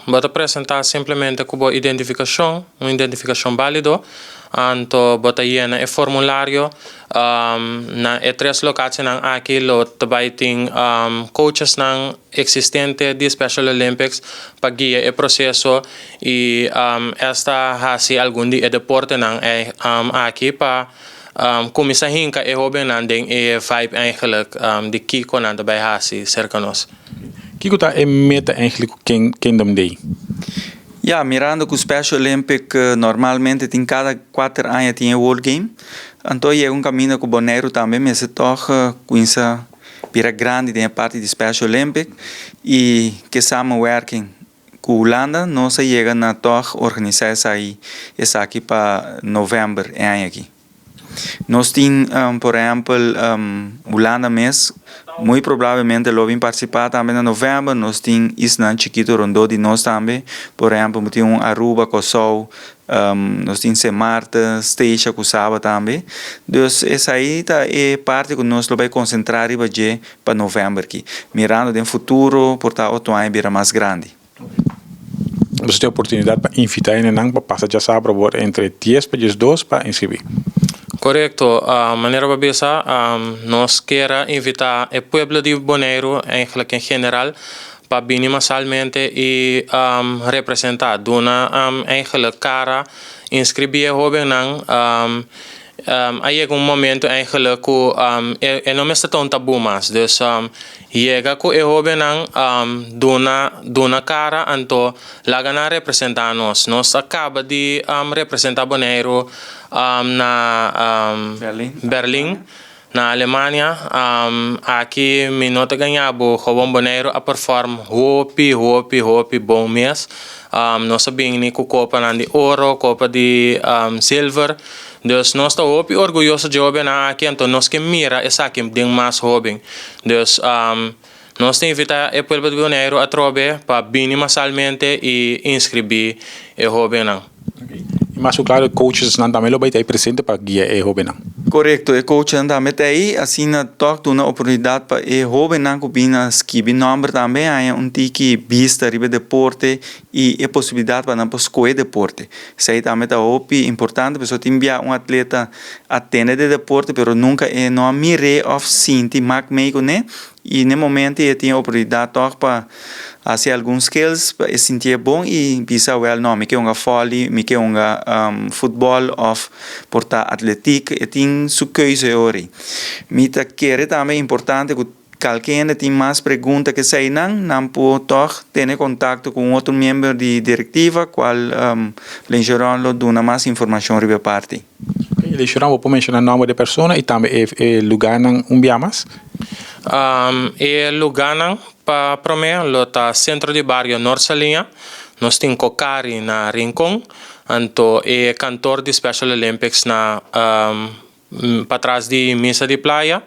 Bota apresentar simplesmente como identificação, uma identificação válido. Anto bota llena e formulário na e três locações aqui lo também tem coaches nan existente de Special Olympics para guiar o processo e esta hasi algum dia deporte nan aqui para começar hinka e hobby nan den e vibe eigenlijk de kiko nan daarbij hasi cerca nós. Kiko tá meta eigenlijk Kingdom Day. Ja, mirando que o Special Olympic normalmente tem cada 4 anos tem o World Game. Então é um caminho com o Bonaire também, mas é toch com essa pira grande tem a parte do Special Olympic e que samenwerking com a Holanda nós chega na toch organizar essa aqui para novembro aqui. Nós temos, por exemplo, Holanda mês, muito provavelmente lo vamos participar também em novembro. Nós temos Island Chiquito Rondô de nós também. Por exemplo, temos Aruba, Kosovo, nós temos Sint Maarten, Steixa, Kusaba também. Então, essa aí é parte que nós vamos concentrar para novembro aqui. Mirando no futuro, por estar outro ano virá mais grande. Você tem a oportunidade para invitar para passar já sabe entre 10 para 12 para inscrever. Correto. Maneira babesa, nós queremos invitar o povo de Bonaire, em geral, para vir massalmente e representar. Dona eigenlijk cara, inscrever jovem nan. Aí é momento eigenlijk que não está tão tabu mais. Dus chega com o jovem nan dona cara, então lá gana representar nós. Nós acaba de representar Bonaire na Berlim, na Alemanha. Aqui me nota ganhava o Bonaire a perform hopi bom mês. Nós sabemos que copa de ouro, copa de silver. Dus nós estamos hopi orgulhosos de jovem aqui, então nós que mira essa aqui tem mais jovem. Dus nós temos que invitar o povo de Bonaire a trobe para vir massalmente e inscrever o jovem. Mas claro, coaches não também lo vai ter presente para guiar o jovem. Correto, o coach anda met aí, assim na toque uma oportunidade para o jovem não combina skibi número também há tiki vista ribe deporte e a possibilidade para não escolher deporte. Isso aí também é opi importante, pessoa tem atleta atende de deporte, pero nunca não mire of sinti mak meio né e no momento ele tem a oportunidade para fazer alguns skills para sentir bom e bisa well não me que volley, me que futebol of porta atletic e tem sua coisa ori. Me tá querer também importante que qualquer tem mais pergunta que sei não pode toch ter contato com outro membro de diretiva qual lhe gerando dona mais informação ribe parte. Lhe gerando vou mencionar nome de pessoa e também o lugar não mais. E lugar para mim é centro de bairro Norsalinha. Nós temos Cocari na Rincon, então é cantor de Special Olympics na para trás de mesa de praia.